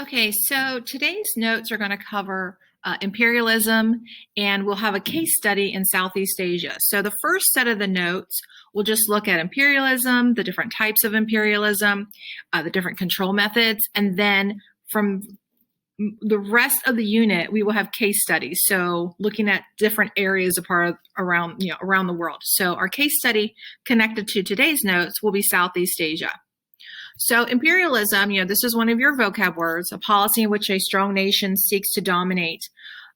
Okay, so today's notes are going to cover imperialism, and we'll have a case study in Southeast Asia. So the first set of the notes will just look at imperialism, the different types of imperialism, the different control methods, and then from the rest of the unit, we will have case studies. So looking at different areas around the world. So our case study connected to today's notes will be Southeast Asia. So imperialism, this is one of your vocab words, a policy in which a strong nation seeks to dominate,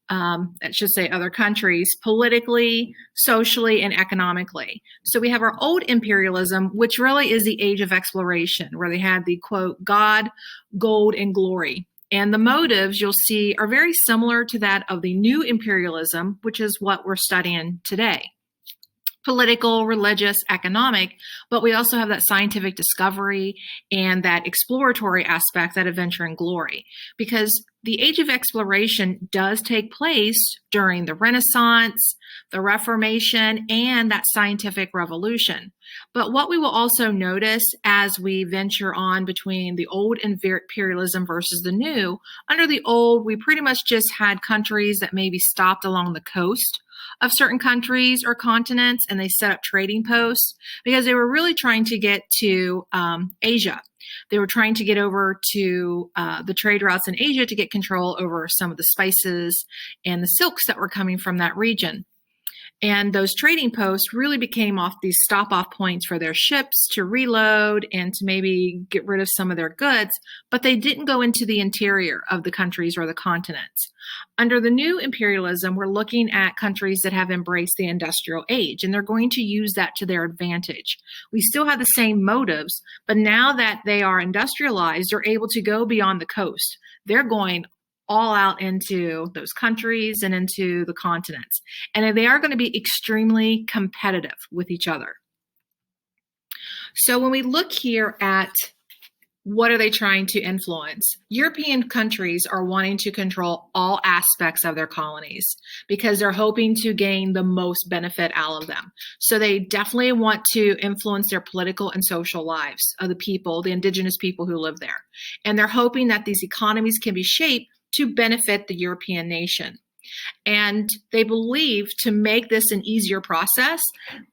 I should say other countries, politically, socially, and economically. So we have our old imperialism, which really is the age of exploration, where they had the, quote, God, gold, and glory. And the motives you'll see are very similar to that of the new imperialism, which is what we're studying today. Political, religious, economic, but we also have that scientific discovery and that exploratory aspect, that adventure and glory. Because the age of exploration does take place during the Renaissance, the Reformation, and that scientific revolution. But what we will also notice as we venture on between the old imperialism versus the new, under the old, we pretty much just had countries that maybe stopped along the coast of certain countries or continents, and they set up trading posts because they were really trying to get to Asia. They were trying to get over to the trade routes in Asia to get control over some of the spices and the silks that were coming from that region. And those trading posts really became these stop-off points for their ships to reload and to maybe get rid of some of their goods, but they didn't go into the interior of the countries or the continents. Under the new imperialism, we're looking at countries that have embraced the industrial age, and they're going to use that to their advantage. We still have the same motives, but now that they are industrialized, they're able to go beyond the coast. They're going all out into those countries and into the continents. And they are going to be extremely competitive with each other. So when we look here at what are they trying to influence, European countries are wanting to control all aspects of their colonies because they're hoping to gain the most benefit out of them. So they definitely want to influence their political and social lives of the people, the indigenous people who live there. And they're hoping that these economies can be shaped to benefit the European nation. And they believe, to make this an easier process,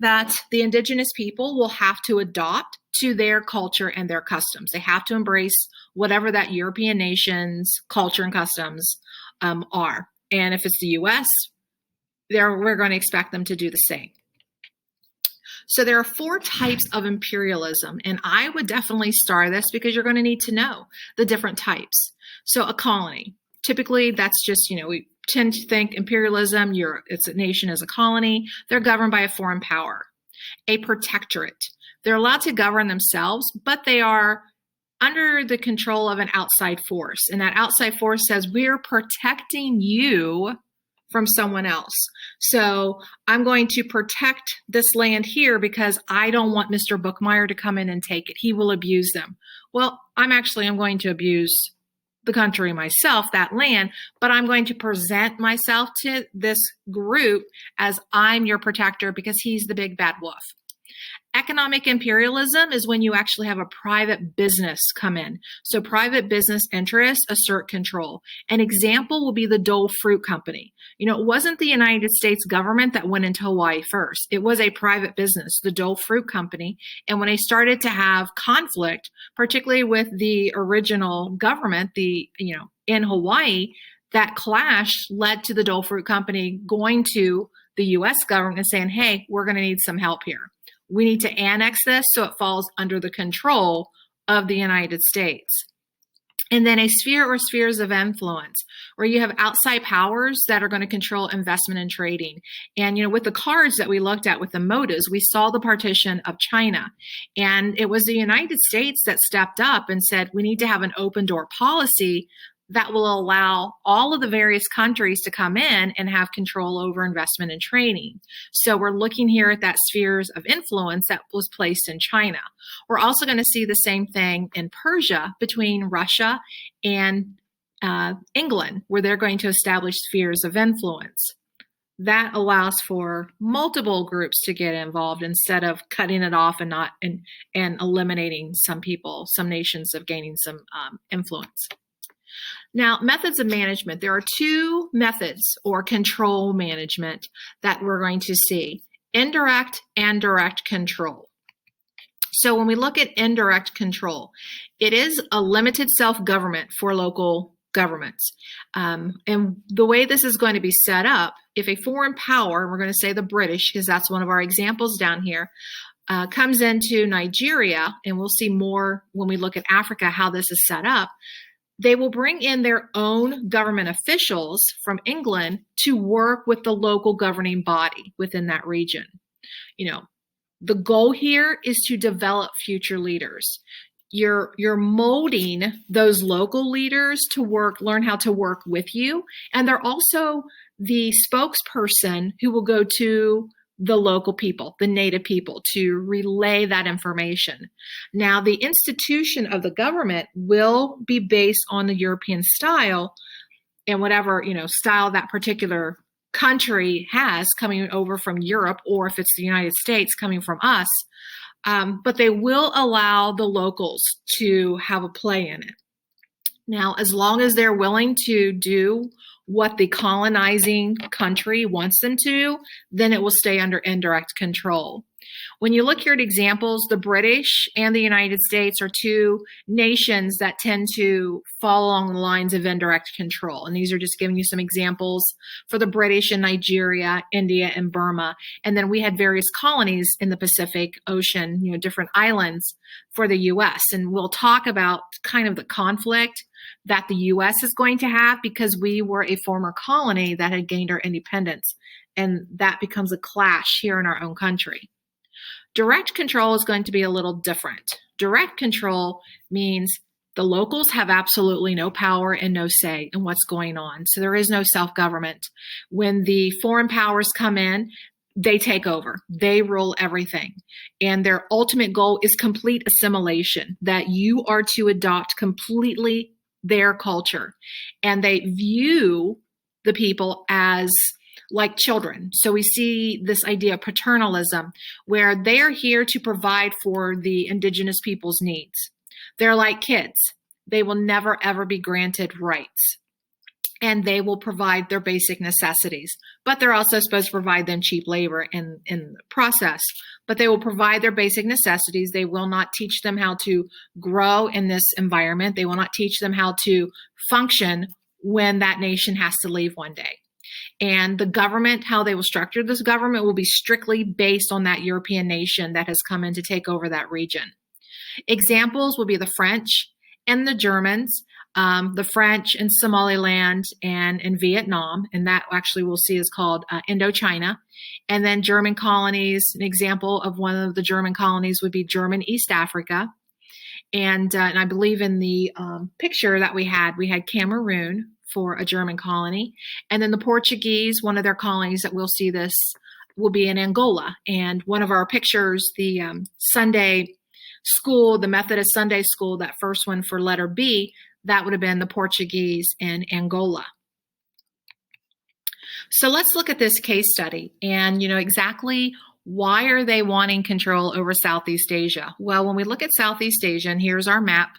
that the indigenous people will have to adopt to their culture and their customs. They have to embrace whatever that European nation's culture and customs are. And if it's the US, we're going to expect them to do the same. So there are 4 types of imperialism, and I would definitely star this because you're going to need to know the different types. So a colony. Typically, that's just, we tend to think imperialism, it's a nation as a colony. They're governed by a foreign power. A protectorate. They're allowed to govern themselves, but they are under the control of an outside force. And that outside force says, we're protecting you from someone else. So I'm going to protect this land here because I don't want Mr. Bookmeyer to come in and take it. He will abuse them. Well, I'm going to abuse the country myself, that land, but I'm going to present myself to this group as I'm your protector because he's the big bad wolf. Economic imperialism is when you actually have a private business come in. So private business interests assert control. An example will be the Dole Fruit Company. It wasn't the United States government that went into Hawaii first. It was a private business, the Dole Fruit Company. And when they started to have conflict, particularly with the original government, in Hawaii, that clash led to the Dole Fruit Company going to the U.S. government and saying, hey, we're going to need some help here. We need to annex this so it falls under the control of the United States. And then a sphere or spheres of influence, where you have outside powers that are going to control investment and trading. And, with the cards that we looked at with the motives, we saw the partition of China. And it was the United States that stepped up and said, we need to have an open door policy that will allow all of the various countries to come in and have control over investment and trading. So we're looking here at that spheres of influence that was placed in China. We're also going to see the same thing in Persia between Russia and England, where they're going to establish spheres of influence. That allows for multiple groups to get involved instead of cutting it off and eliminating some people, some nations of gaining some influence. Now, methods of management. There are two methods or control management that we're going to see: indirect and direct control. So when we look at indirect control, it is a limited self-government for local governments. And the way this is going to be set up, if a foreign power, we're going to say the British, because that's one of our examples down here, comes into Nigeria, and we'll see more when we look at Africa how this is set up, they will bring in their own government officials from England to work with the local governing body within that region. The goal here is to develop future leaders. You're molding those local leaders to learn how to work with you. And they're also the spokesperson who will go to the local people, the native people, to relay that information. Now, the institution of the government will be based on the European style, and whatever, style that particular country has coming over from Europe, or if it's the United States coming from us, but they will allow the locals to have a play in it. Now, as long as they're willing to do what the colonizing country wants them to, then it will stay under indirect control. When you look here at examples, the British and the United States are two nations that tend to fall along the lines of indirect control. And these are just giving you some examples for the British in Nigeria, India, and Burma. And then we had various colonies in the Pacific Ocean, different islands for the U.S. And we'll talk about kind of the conflict that the U.S. is going to have because we were a former colony that had gained our independence. And that becomes a clash here in our own country. Direct control is going to be a little different. Direct control means the locals have absolutely no power and no say in what's going on. So there is no self-government. When the foreign powers come in, they take over. They rule everything. And their ultimate goal is complete assimilation, that you are to adopt completely their culture. And they view the people as like children. So we see this idea of paternalism, where they're here to provide for the indigenous people's needs. They're like kids. They will never, ever be granted rights. And they will provide their basic necessities. But they're also supposed to provide them cheap labor in the process. But they will provide their basic necessities. They will not teach them how to grow in this environment. They will not teach them how to function when that nation has to leave one day. And the government, how they will structure this government, will be strictly based on that European nation that has come in to take over that region. Examples will be the French and the Germans, the French in Somaliland and in Vietnam, and that actually we'll see is called Indochina. And then German colonies, an example of one of the German colonies would be German East Africa. And I believe in the picture that we had Cameroon for a German colony. And then the Portuguese, one of their colonies that we'll see this will be in Angola. And one of our pictures, the Sunday school, the Methodist Sunday school, that first one for letter B, that would have been the Portuguese in Angola. So let's look at this case study and, exactly why are they wanting control over Southeast Asia? Well, when we look at Southeast Asia, and here's our map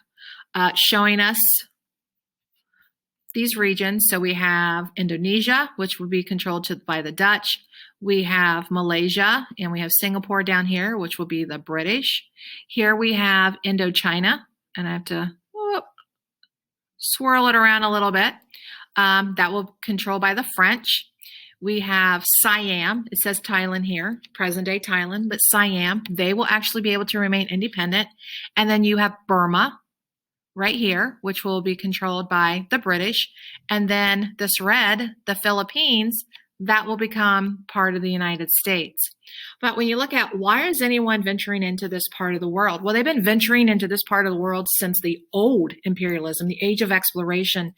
showing us these regions. So we have Indonesia, which would be controlled by the Dutch. We have Malaysia, and we have Singapore down here, which will be the British. Here we have Indochina, and I have to swirl it around a little bit. That will be controlled by the French. We have Siam. It says Thailand here, present-day Thailand, but Siam, they will actually be able to remain independent. And then you have Burma, right here, which will be controlled by the British. And then this red, the Philippines, that will become part of the United States. But when you look at why is anyone venturing into this part of the world? Well, they've been venturing into this part of the world since the old imperialism, the age of exploration.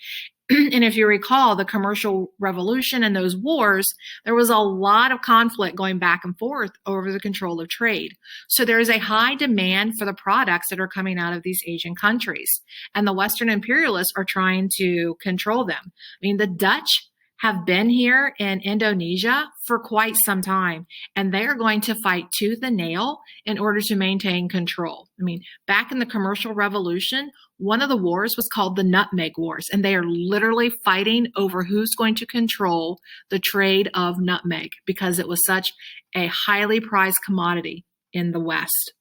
And if you recall the commercial revolution and those wars, there was a lot of conflict going back and forth over the control of trade. So there is a high demand for the products that are coming out of these Asian countries. And the Western imperialists are trying to control them. I mean, the Dutch have been here in Indonesia for quite some time, and they are going to fight tooth and nail in order to maintain control. I mean, back in the commercial revolution, one of the wars was called the Nutmeg Wars, and they are literally fighting over who's going to control the trade of nutmeg because it was such a highly prized commodity in the West.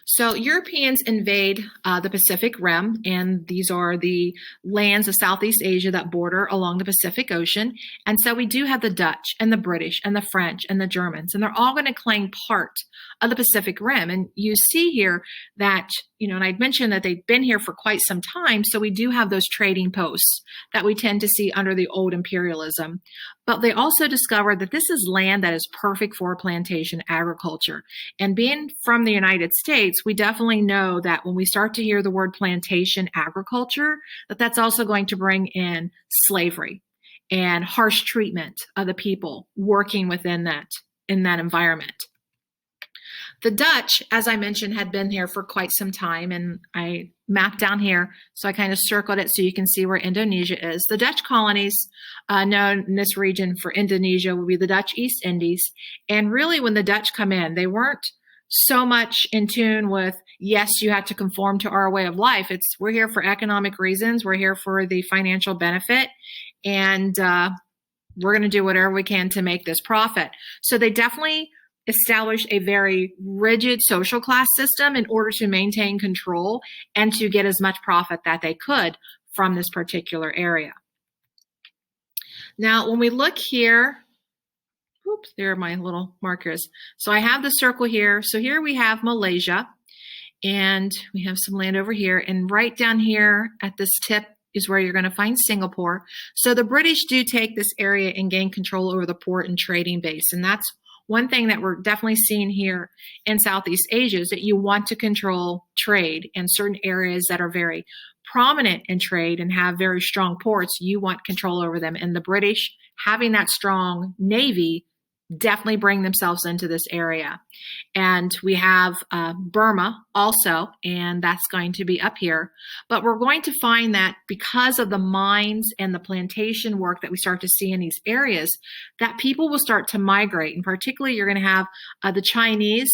So Europeans invade the Pacific Rim, and these are the lands of Southeast Asia that border along the Pacific Ocean. And so we do have the Dutch and the British and the French and the Germans, and they're all going to claim part of the Pacific Rim. And you see here that, and I'd mentioned that they've been here for quite some time, so we do have those trading posts that we tend to see under the old imperialism. But they also discovered that this is land that is perfect for plantation agriculture. And being from the United States, we definitely know that when we start to hear the word plantation agriculture, that's also going to bring in slavery and harsh treatment of the people working within that environment. The Dutch, as I mentioned, had been here for quite some time, and I mapped down here, so I kind of circled it so you can see where Indonesia is. The Dutch colonies, known in this region for Indonesia, would be the Dutch East Indies. And really, when the Dutch come in, they weren't so much in tune with, yes, you have to conform to our way of life. We're here for economic reasons. We're here for the financial benefit, and we're going to do whatever we can to make this profit. So they definitely established a very rigid social class system in order to maintain control and to get as much profit that they could from this particular area. Now, when we look here, oops, there are my little markers. So I have the circle here. So here we have Malaysia, and we have some land over here. And right down here at this tip is where you're going to find Singapore. So the British do take this area and gain control over the port and trading base. And that's one thing that we're definitely seeing here in Southeast Asia is that you want to control trade in certain areas that are very prominent in trade and have very strong ports. You want control over them. And the British, having that strong navy, definitely bring themselves into this area. And we have Burma also, and that's going to be up here. But we're going to find that because of the mines and the plantation work that we start to see in these areas, that people will start to migrate. And particularly, you're going to have the Chinese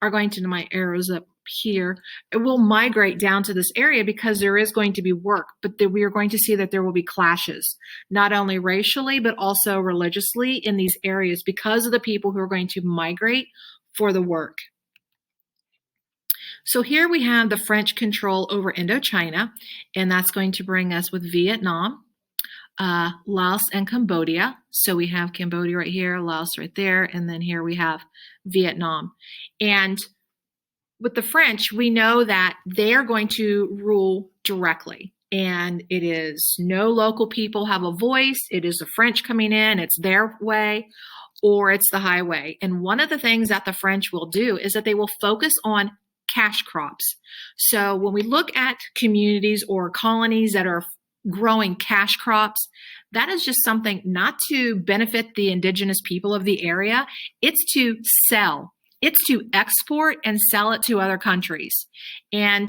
are going to, my arrows up here, it will migrate down to this area because there is going to be work, but we are going to see that there will be clashes, not only racially, but also religiously in these areas because of the people who are going to migrate for the work. So here we have the French control over Indochina, and that's going to bring us with Vietnam, Laos, and Cambodia. So we have Cambodia right here, Laos right there, and then here we have Vietnam. And with the French, we know that they're going to rule directly, and it is no local people have a voice. It is the French coming in, it's their way, or it's the highway. And one of the things that the French will do is that they will focus on cash crops. So when we look at communities or colonies that are growing cash crops, that is just something not to benefit the indigenous people of the area. It's to sell. It's to export and sell it to other countries. And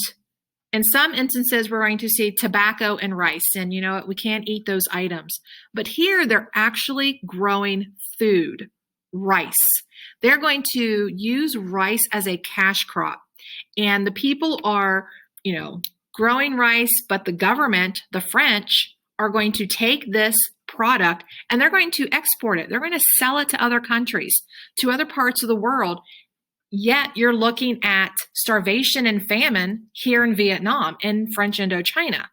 in some instances, we're going to see tobacco and rice. And you know what? We can't eat those items. But here, they're actually growing food, rice. They're going to use rice as a cash crop. And the people are, growing rice, but the government, the French, are going to take this product and they're going to export it. They're going to sell it to other countries, to other parts of the world. Yet you're looking at starvation and famine here in Vietnam, in French Indochina.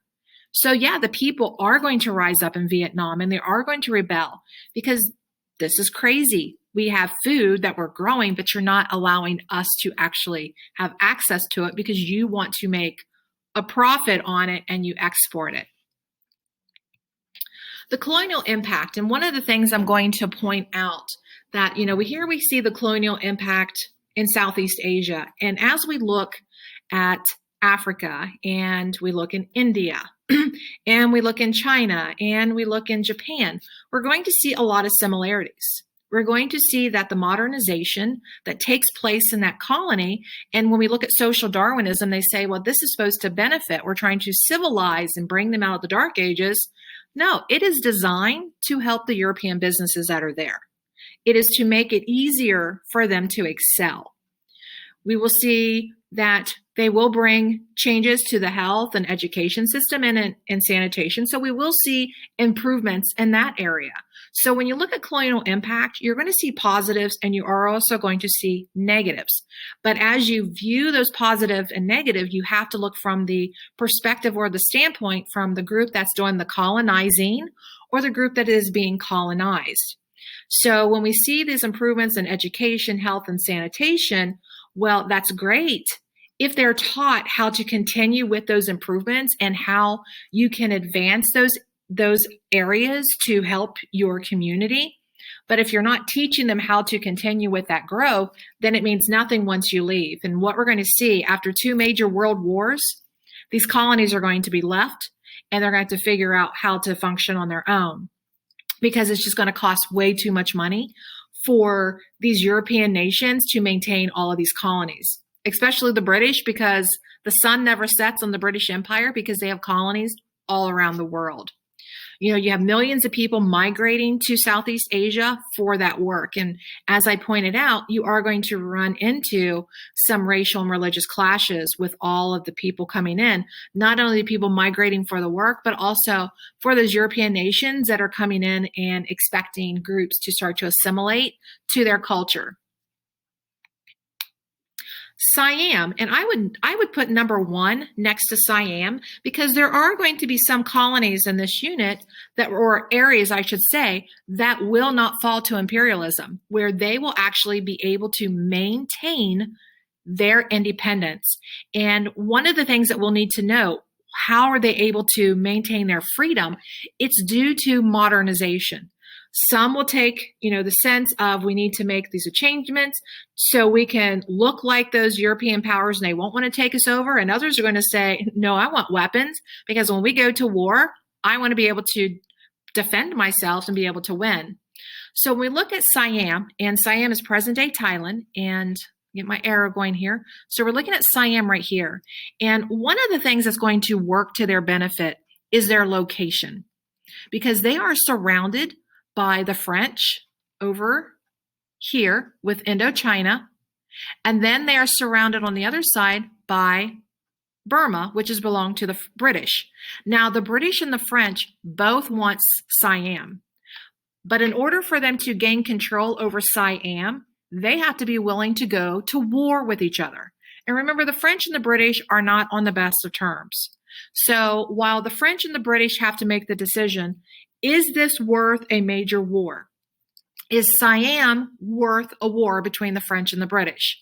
So yeah, the people are going to rise up in Vietnam and they are going to rebel because this is crazy. We have food that we're growing, but you're not allowing us to actually have access to it because you want to make a profit on it and you export it. The colonial impact, and one of the things I'm going to point out that, here we see the colonial impact in Southeast Asia. And as we look at Africa and we look in India and we look in China and we look in Japan, we're going to see a lot of similarities. we're going to see that the modernization that takes place in that colony, and when we look at social Darwinism, they say, well, this is supposed to benefit. We're trying to civilize and bring them out of the dark ages. No, it is designed to help the European businesses that are there. It is to make it easier for them to excel. We will see that they will bring changes to the health and education system and sanitation. So we will see improvements in that area. So when you look at colonial impact, you're going to see positives and you are also going to see negatives. But as you view those positive and negative, you have to look from the perspective or the standpoint from the group that's doing the colonizing or the group that is being colonized. So when we see these improvements in education, health, and sanitation, well, that's great if they're taught how to continue with those improvements and how you can advance those areas to help your community. But if you're not teaching them how to continue with that growth, then it means nothing once you leave. And what we're going to see after 2 major world wars, these colonies are going to be left and they're going to have to figure out how to function on their own, because it's just going to cost way too much money for these European nations to maintain all of these colonies, especially the British, because the sun never sets on the British Empire because they have colonies all around the world. You know, you have millions of people migrating to Southeast Asia for that work. And as I pointed out, you are going to run into some racial and religious clashes with all of the people coming in, not only people migrating for the work, but also for those European nations that are coming in and expecting groups to start to assimilate to their culture. Siam, and I would put number 1 next to Siam, because there are going to be some colonies in this unit that, or areas I should say, that will not fall to imperialism, where they will actually be able to maintain their independence. And one of the things that we'll need to know, how are they able to maintain their freedom? It's due to modernization. Some will take, the sense of we need to make these changements so we can look like those European powers and they won't want to take us over. And others are going to say, no, I want weapons, because when we go to war, I want to be able to defend myself and be able to win. So when we look at Siam, and Siam is present-day Thailand, and get my arrow going here. So we're looking at Siam right here. And one of the things that's going to work to their benefit is their location, because they are surrounded by the French over here with Indochina, and then they are surrounded on the other side by Burma, which has belonged to the British. Now, the British and the French both want Siam, but in order for them to gain control over Siam, they have to be willing to go to war with each other. And remember, the French and the British are not on the best of terms. So while the French and the British have to make the decision, is this worth a major war? Is Siam worth a war between the French and the British?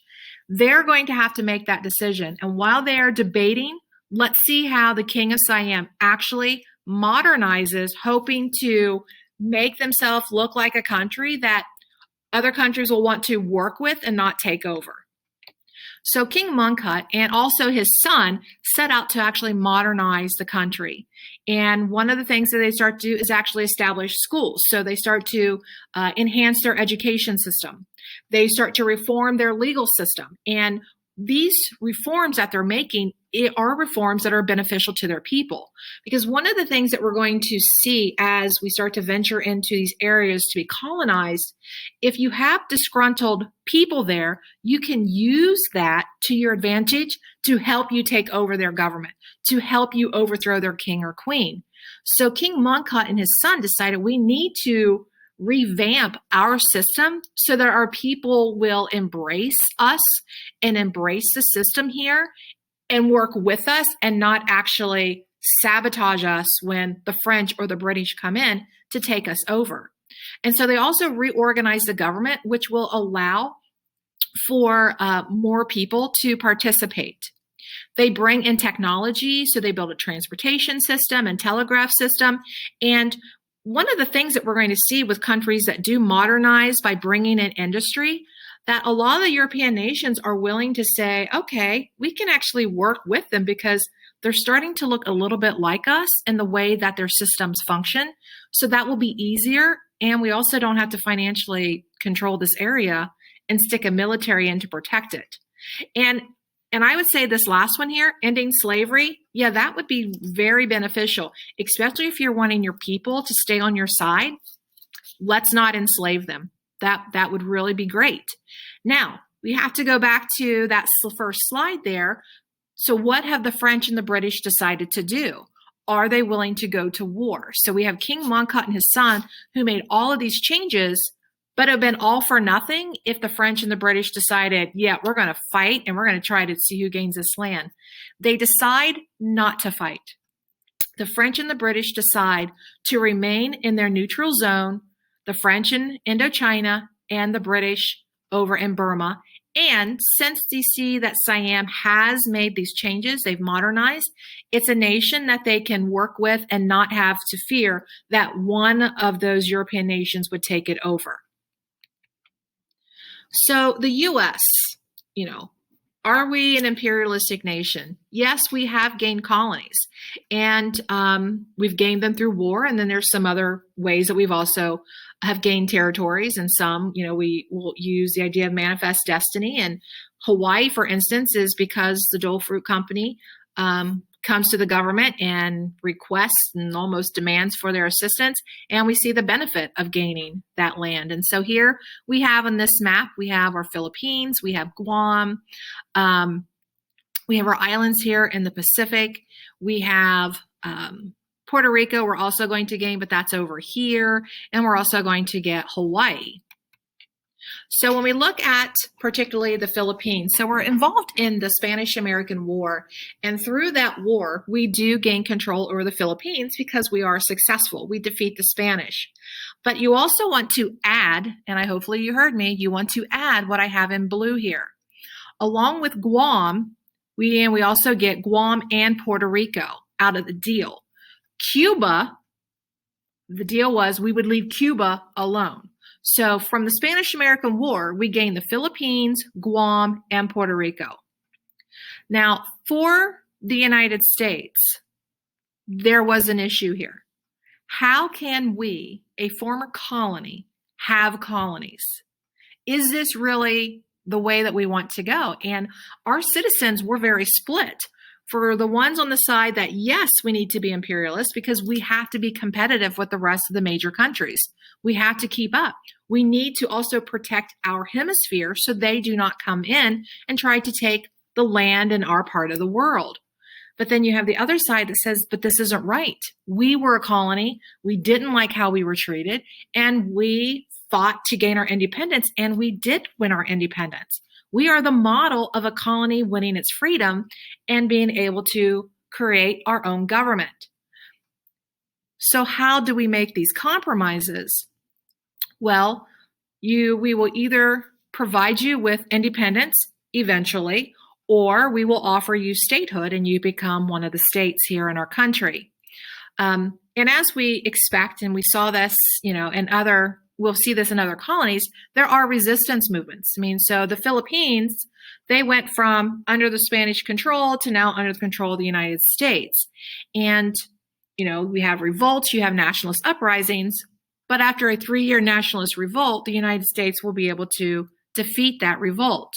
They're going to have to make that decision. And while they are debating, let's see how the king of Siam actually modernizes, hoping to make themselves look like a country that other countries will want to work with and not take over. So King Mongkut and also his son set out to actually modernize the country. And one of the things that they start to do is actually establish schools. So they start to enhance their education system. They start to reform their legal system. And these reforms that they're making are reforms that are beneficial to their people. Because one of the things that we're going to see as we start to venture into these areas to be colonized, if you have disgruntled people there, you can use that to your advantage to help you take over their government, to help you overthrow their king or queen. So King Mongkut and his son decided we need to revamp our system so that our people will embrace us and embrace the system here and work with us and not actually sabotage us when the French or the British come in to take us over. And so they also reorganize the government, which will allow for more people to participate. They bring in technology, so they build a transportation system and telegraph system. And one of the things that we're going to see with countries that do modernize by bringing in industry, that a lot of the European nations are willing to say, okay, we can actually work with them because they're starting to look a little bit like us in the way that their systems function. So that will be easier. And we also don't have to financially control this area and stick a military in to protect it. And I would say this last one here, ending slavery, yeah, that would be very beneficial, especially if you're wanting your people to stay on your side. Let's not enslave them. That would really be great. Now, we have to go back to that first slide there. So what have the French and the British decided to do? Are they willing to go to war? So we have King Mongkut and his son who made all of these changes, but it would have been all for nothing if the French and the British decided, yeah, we're going to fight and we're going to try to see who gains this land. They decide not to fight. The French and the British decide to remain in their neutral zone, the French in Indochina and the British over in Burma. And since they see that Siam has made these changes, they've modernized, it's a nation that they can work with and not have to fear that one of those European nations would take it over. So the U.S., are we an imperialistic nation? Yes, we have gained colonies, and we've gained them through war. And then there's some other ways that we've also have gained territories. And some, we will use the idea of manifest destiny. And Hawaii, for instance, is because the Dole Fruit Company comes to the government and requests and almost demands for their assistance. And we see the benefit of gaining that land. And so here we have on this map, we have our Philippines, we have Guam, we have our islands here in the Pacific. We have Puerto Rico, we're also going to gain, but that's over here. And we're also going to get Hawaii. So when we look at particularly the Philippines, so we're involved in the Spanish-American War, and through that war, we do gain control over the Philippines because we are successful. We defeat the Spanish. But you also want to add, and hopefully you heard me, you want to add what I have in blue here. Along with Guam, we also get Guam and Puerto Rico out of the deal. Cuba, the deal was we would leave Cuba alone. So from the Spanish-American War, we gained the Philippines, Guam, and Puerto Rico. Now, for the United States, there was an issue here. How can we, a former colony, have colonies? Is this really the way that we want to go? And our citizens were very split. For the ones on the side that, yes, we need to be imperialist because we have to be competitive with the rest of the major countries. We have to keep up. We need to also protect our hemisphere so they do not come in and try to take the land in our part of the world. But then you have the other side that says, but this isn't right. We were a colony. We didn't like how we were treated, and we fought to gain our independence, and we did win our independence. We are the model of a colony winning its freedom and being able to create our own government. So how do we make these compromises? Well, we will either provide you with independence eventually, or we will offer you statehood and you become one of the states here in our country. And as we expect, and we saw this, we'll see this in other colonies, there are resistance movements. So the Philippines, they went from under the Spanish control to now under the control of the United States. And, we have revolts, you have nationalist uprisings, but after a 3-year nationalist revolt, the United States will be able to defeat that revolt.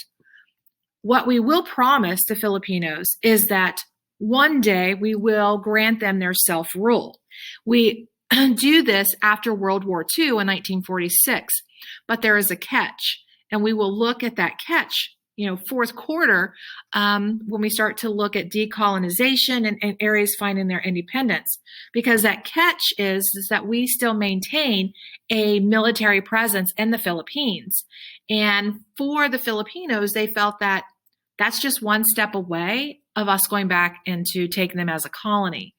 What we will promise the Filipinos is that one day we will grant them their self-rule. We do this after World War II in 1946, but there is a catch, and we will look at that catch, fourth quarter, when we start to look at decolonization and areas finding their independence, because that catch is that we still maintain a military presence in the Philippines. And for the Filipinos, they felt that that's just one step away of us going back into taking them as a colony.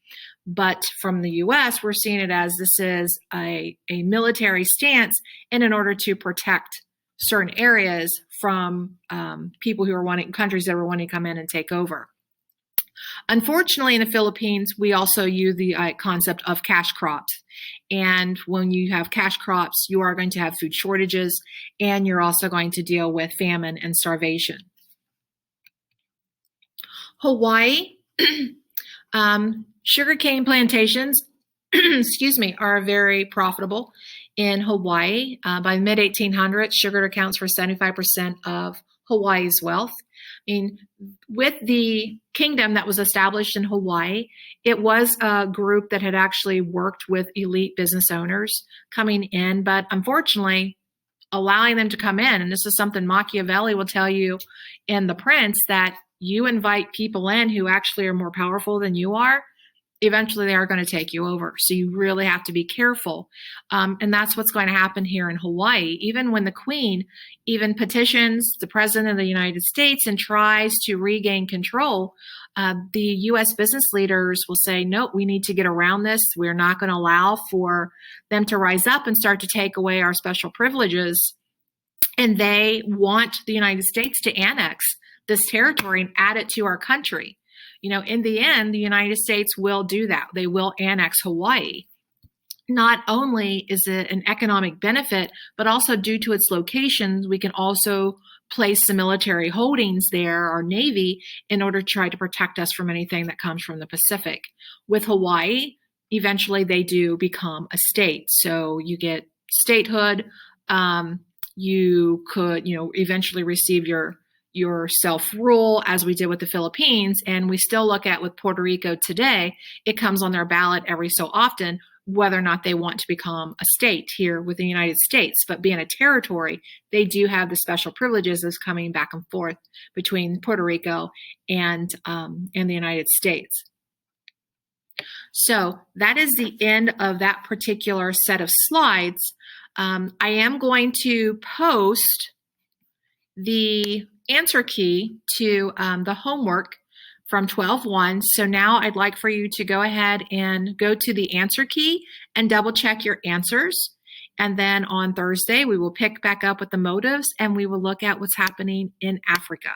But from the U.S., we're seeing it as this is a military stance, and in order to protect certain areas from people who are countries that are wanting to come in and take over. Unfortunately, in the Philippines, we also use the concept of cash crops. And when you have cash crops, you are going to have food shortages, and you're also going to deal with famine and starvation. Hawaii, sugarcane plantations, are very profitable. in Hawaii. By the mid-1800s, sugar accounts for 75% of Hawaii's wealth. I mean, with the kingdom that was established in Hawaii, it was a group that had actually worked with elite business owners coming in, but unfortunately, allowing them to come in, and this is something Machiavelli will tell you in The Prince, that you invite people in who actually are more powerful than you are, eventually they are going to take you over. So you really have to be careful. And that's what's going to happen here in Hawaii. Even when the Queen even petitions the President of the United States and tries to regain control, the U.S. business leaders will say, no, we need to get around this. We're not going to allow for them to rise up and start to take away our special privileges. And they want the United States to annex this territory and add it to our country. In the end, the United States will do that. They will annex Hawaii. Not only is it an economic benefit, but also due to its locations, we can also place some military holdings there, our Navy, in order to try to protect us from anything that comes from the Pacific. With Hawaii, eventually they do become a state. So you get statehood. You could, eventually receive your self-rule, as we did with the Philippines, and we still look at with Puerto Rico today, it comes on their ballot every so often whether or not they want to become a state here with the United States. But being a territory, they do have the special privileges that's coming back and forth between Puerto Rico and the United States. So that is the end of that particular set of slides. I am going to post the answer key to the homework from 12.1. So now I'd like for you to go ahead and go to the answer key and double check your answers. And then on Thursday, we will pick back up with the motives and we will look at what's happening in Africa.